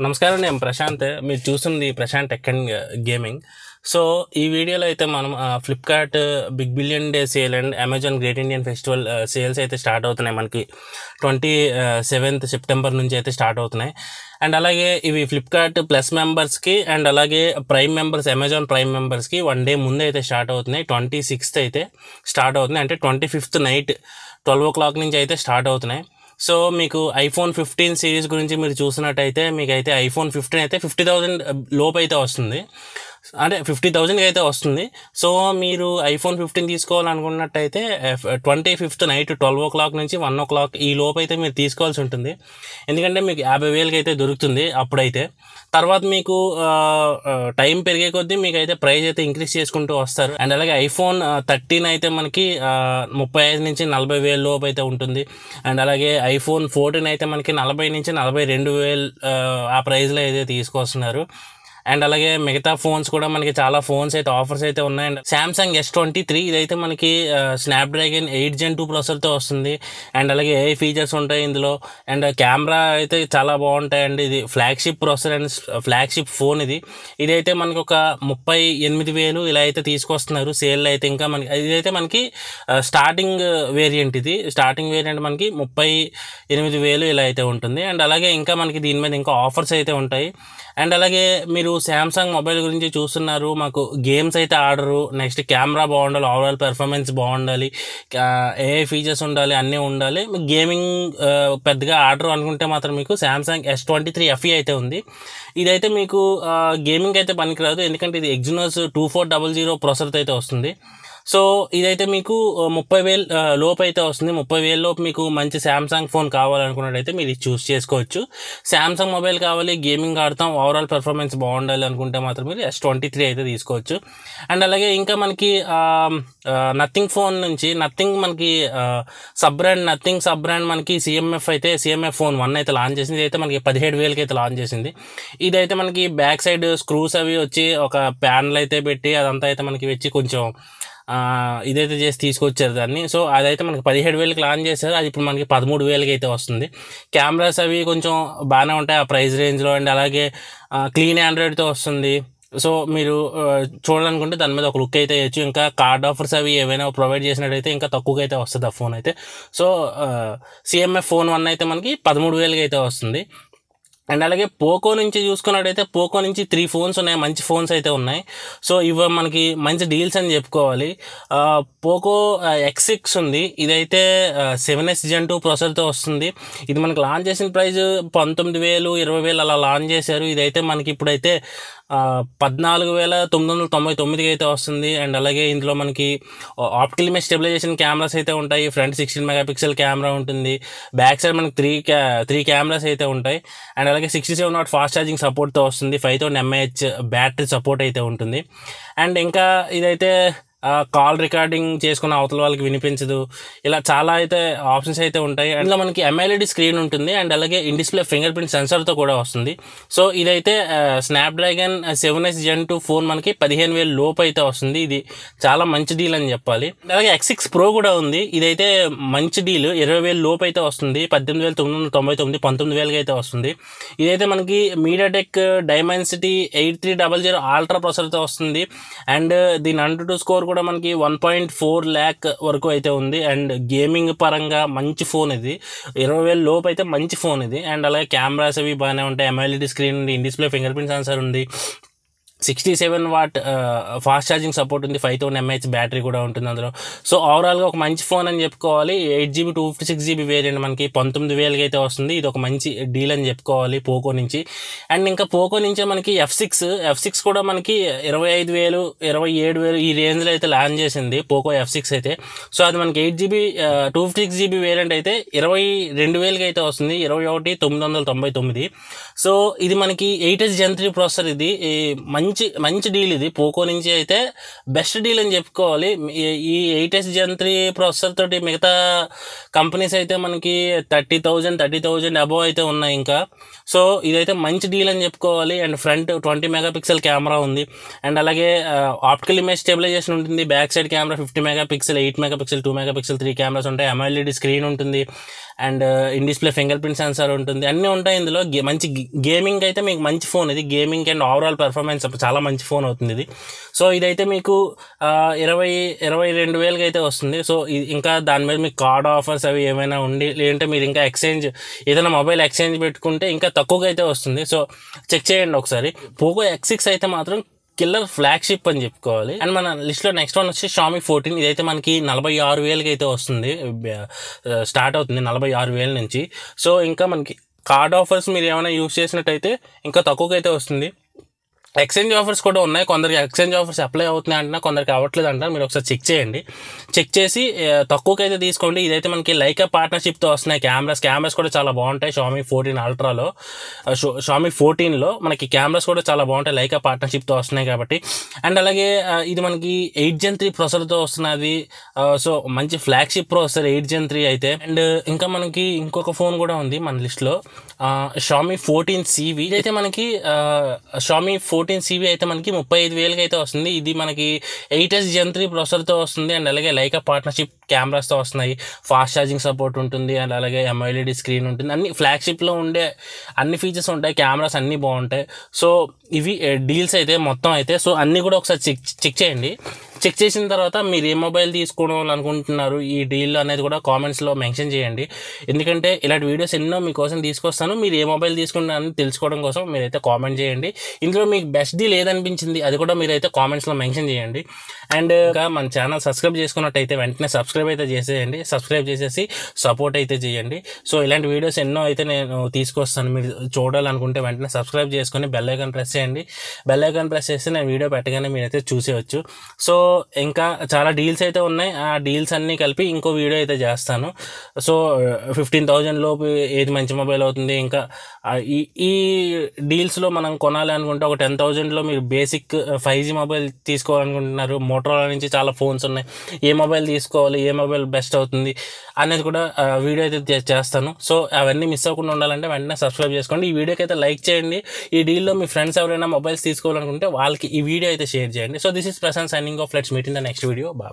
నమస్కారం, నేను ప్రశాంత్. మీరు చూస్తుంది Prashant tech and gaming. So ఈ వీడియోలో అయితే మనం Flipkart big billion day sale and Amazon great Indian festival sales అయితే స్టార్ట్ అవుతున్నాయి. మనకి 27th సెప్టెంబర్ నుంచి అయితే స్టార్ట్ అవుతున్నాయి. అండ్ అలాగే ఇవి ఫ్లిప్కార్ట్ ప్లస్ మెంబర్స్కి అండ్ అలాగే ప్రైమ్ మెంబర్స్, అమెజాన్ ప్రైమ్ మెంబర్స్కి 1 day ముందు అయితే స్టార్ట్ అవుతున్నాయి. 26th అయితే స్టార్ట్ అవుతున్నాయి. అంటే 25th నైట్ 12 o'clock నుంచి అయితే స్టార్ట్ అవుతున్నాయి. సో మీకు iPhone 15 సిరీస్ గురించి మీరు చూసినట్టయితే మీకైతే iPhone 15 అయితే 50,000 లోపు అయితే వస్తుంది. అంటే 50,000కి అయితే వస్తుంది. సో మీరు iPhone 15 తీసుకోవాలనుకున్నట్టయితే 25th నైట్ 12 o'clock నుంచి 1 o'clock ఈ లోపు అయితే మీరు తీసుకోవాల్సి ఉంటుంది. ఎందుకంటే మీకు 50,000కి అయితే దొరుకుతుంది అప్పుడైతే. తర్వాత మీకు టైం పెరిగే కొద్దీ మీకు అయితే ప్రైస్ అయితే ఇంక్రీజ్ చేసుకుంటూ వస్తారు. అండ్ అలాగే iPhone 13 అయితే మనకి 35 నుంచి 40,000 లోపు అయితే ఉంటుంది. అండ్ అలాగే iPhone 14 అయితే మనకి 40 నుంచి 42,000 ఆ ప్రైస్లో అయితే తీసుకొస్తున్నారు. అండ్ అలాగే మిగతా ఫోన్స్ కూడా మనకి చాలా ఫోన్స్ అయితే ఆఫర్స్ అయితే ఉన్నాయి. అండ్ సామ్సంగ్ S23 ఇదైతే మనకి స్నాప్డ్రాగన్ 8 Gen 2 ప్రాసెసర్తో వస్తుంది. అండ్ అలాగే AI ఫీచర్స్ ఉంటాయి ఇందులో. అండ్ కెమెరా అయితే చాలా బాగుంటాయి. అండ్ ఇది flagship processor and flagship phone. ఇదైతే మనకి ఒక 38,000 ఇలా అయితే తీసుకొస్తున్నారు సేల్ అయితే. ఇంకా మనకి ఇదైతే మనకి స్టార్టింగ్ వేరియంట్. స్టార్టింగ్ వేరియంట్ మనకి 38,000 ఇలా అయితే ఉంటుంది. అండ్ అలాగే ఇంకా మనకి దీని మీద ఇంకా ఆఫర్స్ అయితే ఉంటాయి. అండ్ అలాగే మీరు శాంసంగ్ మొబైల్ గురించి చూస్తున్నారు, మాకు గేమ్స్ అయితే ఆడరు, నెక్స్ట్ కెమెరా బాగుండాలి, ఓవరాల్ పెర్ఫార్మెన్స్ బాగుండాలి, AI ఫీచర్స్ ఉండాలి, అన్నీ ఉండాలి, గేమింగ్ పెద్దగా ఆడరు అనుకుంటే మాత్రం మీకు శాంసంగ్ S23 FE అయితే ఉంది. ఇదైతే మీకు గేమింగ్ అయితే పనికిరాదు, ఎందుకంటే ఇది Exynos 2400 ప్రాసెసర్ అయితే వస్తుంది. సో ఇదైతే మీకు 30,000 లోపు అయితే వస్తుంది. 30,000 లోపు మీకు మంచి శాంసంగ్ ఫోన్ కావాలనుకున్నట్టయితే మీరు చూస్ చేసుకోవచ్చు. శాంసంగ్ మొబైల్ కావాలి, గేమింగ్ ఆడతాం, ఓవరాల్ పెర్ఫార్మెన్స్ బాగుండాలి అనుకుంటే మాత్రం మీరు S23 అయితే తీసుకోవచ్చు. అండ్ అలాగే ఇంకా మనకి నథింగ్ ఫోన్ నుంచి మనకి నథింగ్ సబ్ బ్రాండ్ మనకి CMF ఫోన్ 1 అయితే లాంచ్ చేసింది. ఇదైతే మనకి 17,000కి అయితే లాంచ్ చేసింది. ఇదైతే మనకి బ్యాక్ సైడ్ స్క్రూస్ అవి వచ్చి ఒక ప్యానల్ అయితే పెట్టి అదంతా అయితే మనకి వచ్చి కొంచెం ఇదైతే చేసి తీసుకొచ్చారు దాన్ని. సో అదైతే మనకి 17,000కి లాంచ్ చేశారు. అది ఇప్పుడు మనకి 13,000కి అయితే వస్తుంది. కెమెరాస్ అవి కొంచెం బాగానే ఉంటాయి ఆ ప్రైస్ రేంజ్లో. అండ్ అలాగే క్లీన్ ఆండ్రాయిడ్తో వస్తుంది. సో మీరు చూడాలనుకుంటే దాని మీద ఒక లుక్ అయితే వేయచ్చు. ఇంకా కార్డ్ ఆఫర్స్ అవి ఏవైనా ప్రొవైడ్ చేసినట్టయితే ఇంకా తక్కువగా అయితే వస్తుంది ఆ ఫోన్ అయితే. సో CMF ఫోన్ 1 అయితే మనకి 13,000కి అయితే వస్తుంది. అండ్ అలాగే పోకో నుంచి చూసుకున్నట్టయితే పోకో నుంచి 3 ఫోన్స్ ఉన్నాయి, మంచి ఫోన్స్ అయితే ఉన్నాయి. సో ఇవి మనకి మంచి డీల్స్ అని చెప్పుకోవాలి. పోకో X6 ఉంది. ఇదైతే 7S Gen 2 ప్రాసెసర్తో వస్తుంది. ఇది మనకి లాంచ్ చేసిన ప్రైస్ 19,000, 20,000 అలా లాంచ్ చేశారు. ఇదైతే మనకి ఇప్పుడైతే 14,999కి అయితే వస్తుంది. అండ్ అలాగే ఇందులో మనకి ఆప్టికల్ ఇమేజ్ స్టెబిలైజేషన్ కెమెరాస్ అయితే ఉంటాయి. ఫ్రంట్ 16 మెగాపిక్సెల్ కెమెరా ఉంటుంది. బ్యాక్ సైడ్ మనకి 3 కెమెరాస్ అయితే ఉంటాయి. అండ్ అలాగే 67 వాట్ ఫాస్ట్ ఛార్జింగ్ సపోర్ట్తో వస్తుంది. 5000 mAh బ్యాటరీ సపోర్ట్ అయితే ఉంటుంది. అండ్ ఇంకా ఇదైతే కాల్ రికార్డింగ్ చేసుకున్న అవతల వాళ్ళకి వినిపించదు, ఇలా చాలా అయితే ఆప్షన్స్ అయితే ఉంటాయి. ఇందులో మనకి MLED స్క్రీన్ ఉంటుంది. అండ్ అలాగే ఇన్ డిస్ప్లే ఫింగర్ ప్రింట్ సెన్సర్తో కూడా వస్తుంది. సో ఇదైతే స్నాప్డ్రాగన్ 7S Gen 2 ఫోన్ మనకి 15,000 లోపు అయితే వస్తుంది. ఇది చాలా మంచి డీల్ అని చెప్పాలి. అలాగే X6 Pro కూడా ఉంది. ఇదైతే మంచి డీల్, 20,000 లోపు అయితే వస్తుంది. 18,999, 19,000కి అయితే వస్తుంది. ఇదైతే మనకి మీడియాటెక్ డైమెన్సిటీ 8300 అల్ట్రా ప్రాసెసర్తో వస్తుంది. అండ్ దీని AnTuTu స్కోర్ కూడా మనకి 1.4 lakh వరకు అయితే ఉంది. అండ్ గేమింగ్ పరంగా మంచి ఫోన్ ఇది. 20,000 లోపు అయితే మంచి ఫోన్ ఇది. అండ్ అలాగే కెమెరాస్ అవి బాగానే ఉంటాయి. MLED స్క్రీన్ ఉంది, in display finger print sensor ఉంది, 67 వాట్ ఫాస్ట్ ఛార్జింగ్ సపోర్ట్ ఉంది, 5000 mAh బ్యాటరీ కూడా ఉంటుంది అందులో. సో ఓవరాల్గా ఒక మంచి ఫోన్ అని చెప్పుకోవాలి. 8GB 256GB వేరియంట్ మనకి 19,000కి అయితే వస్తుంది. ఇది ఒక మంచి డీల్ అని చెప్పుకోవాలి పోకో నుంచి. అండ్ ఇంకా పోకో నుంచే మనకి F6 కూడా మనకి 25,000, 27,000 ఈ రేంజ్లో అయితే లాంచ్ చేసింది పోకో F6 అయితే. సో అది మనకి 8GB 256GB వేరియంట్ అయితే 22,000కి అయితే వస్తుంది, 21,999. సో ఇది మనకి 8S Gen 3 ప్రాసెసర్. ఇది మంచి మంచి మంచి డీల్ ఇది. పోకో నుంచి అయితే బెస్ట్ డీల్ అని చెప్పుకోవాలి. ఈ 8S Gen 3 ప్రాసెసర్ తోటి మిగతా కంపెనీస్ అయితే మనకి 30,000 అబోవ్ అయితే ఉన్నాయి ఇంకా. సో ఇదైతే మంచి డీల్ అని చెప్పుకోవాలి. అండ్ ఫ్రంట్ 20 మెగాపిక్సెల్ కెమెరా ఉంది. అండ్ అలాగే ఆప్టికల్ ఇమేజ్ స్టెబిలైజేషన్ ఉంటుంది. Back side camera 50 megapixel, 8 megapixel, 2 megapixel 3 cameras ఉంటాయి. AMOLED స్క్రీన్ ఉంటుంది. And in display finger print censor ఉంటుంది. అన్నీ ఉంటాయి ఇందులో. మంచి గేమింగ్ అయితే మీకు మంచి ఫోన్ ఇది. గేమింగ్ అండ్ ఓవరాల్ పెర్ఫార్మెన్స్ చాలా మంచి ఫోన్ అవుతుంది ఇది. సో ఇదైతే మీకు 22,000 అయితే వస్తుంది. సో ఇంకా దాని మీద మీకు కార్డ్ ఆఫర్స్ అవి ఏమైనా ఉండి, లేదంటే మీరు ఇంకా ఎక్స్చేంజ్ ఏదైనా మొబైల్ ఎక్స్చేంజ్ పెట్టుకుంటే ఇంకా తక్కువగా అయితే వస్తుంది. సో చెక్ చేయండి ఒకసారి. పోకో X6 అయితే మాత్రం కిల్లర్ ఫ్లాగ్షిప్ అని చెప్పుకోవాలి. అండ్ మన లిస్ట్లో నెక్స్ట్ వన్ వచ్చి Xiaomi 14. ఇదైతే మనకి 46,000 అయితే వస్తుంది. స్టార్ట్ అవుతుంది 46,000 నుంచి. సో ఇంకా మనకి కార్డ్ ఆఫర్స్ మీరు ఏమైనా యూజ్ చేసినట్టయితే ఇంకా తక్కువగా అయితే వస్తుంది. ఎక్స్చేంజ్ ఆఫర్స్ కూడా ఉన్నాయి. కొందరికి ఎక్స్చేంజ్ ఆఫర్స్ అప్లై అవుతున్నాయి అంటున్నా, కొందరికి అవ్వట్లేదు అంటారు. మీరు ఒకసారి చెక్ చేయండి. చెక్ చేసి తక్కువకైతే తీసుకోండి. ఇదైతే మనకి లైకా పార్ట్నర్షిప్తో వస్తున్నాయి. కెమెరాస్ కూడా చాలా బాగుంటాయి. Xiaomi 14 Ultraలో, Xiaomi 14లో మనకి కెమెరాస్ కూడా చాలా బాగుంటాయి. లైకా పార్ట్నర్షిప్తో వస్తున్నాయి కాబట్టి. అండ్ అలాగే ఇది మనకి 8 Gen 3 ప్రాసెసర్తో వస్తున్నది. సో మంచి ఫ్లాగ్షిప్ ప్రాసెసర్ 8 Gen 3 అయితే. అండ్ ఇంకా మనకి ఇంకొక ఫోన్ కూడా ఉంది మన లిస్ట్లో, Xiaomi 14 CV. ఇదైతే మనకి Xiaomi 14 CV అయితే మనకి 35,000 అయితే వస్తుంది. ఇది మనకి 8S Gen 3 ప్రాసెసర్తో వస్తుంది. అండ్ అలాగే లైకా పార్ట్నర్షిప్ కెమెరాస్తో వస్తున్నాయి. ఫాస్ట్ ఛార్జింగ్ సపోర్ట్ ఉంటుంది. అండ్ అలాగే AMOLED స్క్రీన్ ఉంటుంది. అన్ని ఫ్లాగ్షిప్లో ఉండే అన్ని ఫీచర్స్ ఉంటాయి. కెమెరాస్ అన్నీ బాగుంటాయి. సో ఇవి డీల్స్ అయితే మొత్తం అయితే. సో అన్నీ కూడా ఒకసారి చెక్ చేయండి. చెక్ చేసిన తర్వాత మీరు ఏ మొబైల్ తీసుకోవాలనుకుంటున్నారు, ఈ డీల్ అనేది కూడా కామెంట్స్లో మెన్షన్ చేయండి. ఎందుకంటే ఇలాంటి వీడియోస్ ఎన్నో మీకోసం తీసుకొస్తాను. మీరు ఏ మొబైల్ తీసుకుంటారని తెలుసుకోవడం కోసం మీరైతే కామెంట్ చేయండి. ఇందులో మీకు బెస్ట్ డీల్ ఏదనిపించింది అది కూడా మీరైతే కామెంట్స్లో మెన్షన్ చేయండి. అండ్ ఇంకా మన ఛానల్ సబ్స్క్రైబ్ చేసుకున్నట్టయితే వెంటనే సబ్స్క్రైబ్ అయితే చేసేయండి. సబ్స్క్రైబ్ చేసేసి సపోర్ట్ అయితే చేయండి. సో ఇలాంటి వీడియోస్ ఎన్నో అయితే నేను తీసుకొస్తాను. మీరు చూడాలనుకుంటే వెంటనే సబ్స్క్రైబ్ చేసుకొని బెల్ ఐకాన్ ప్రెస్ చేయండి. బెల్ ఐకాన్ ప్రెస్ చేస్తే నేను వీడియో పెట్టగానే మీరైతే చూసేయచ్చు. సో ఇంకా చాలా డీల్స్ అయితే ఉన్నాయి. ఆ డీల్స్ అన్నీ కలిపి ఇంకో వీడియో అయితే చేస్తాను. సో 15,000 లోపు ఏది మంచి మొబైల్ అవుతుంది, ఇంకా ఈ డీల్స్లో మనం కొనాలి అనుకుంటే ఒక 10,000లో మీరు బేసిక్ 5G మొబైల్ తీసుకోవాలనుకుంటున్నారు. మోటరోలా నుంచి చాలా ఫోన్స్ ఉన్నాయి. ఏ మొబైల్ తీసుకోవాలి, ఏ మొబైల్ బెస్ట్ అవుతుంది అనేది కూడా వీడియో అయితే చేస్తాను. సో అవన్నీ మిస్ అవ్వకుండా ఉండాలంటే వెంటనే సబ్స్క్రైబ్ చేసుకోండి. ఈ వీడియోకి అయితే లైక్ చేయండి. ఈ డీల్లో మీ ఫ్రెండ్స్ ఎవరైనా మొబైల్స్ తీసుకోవాలనుకుంటే వాళ్ళకి ఈ వీడియో అయితే షేర్ చేయండి. So this is Prashant signing off. Let's meet in the next video. Bye.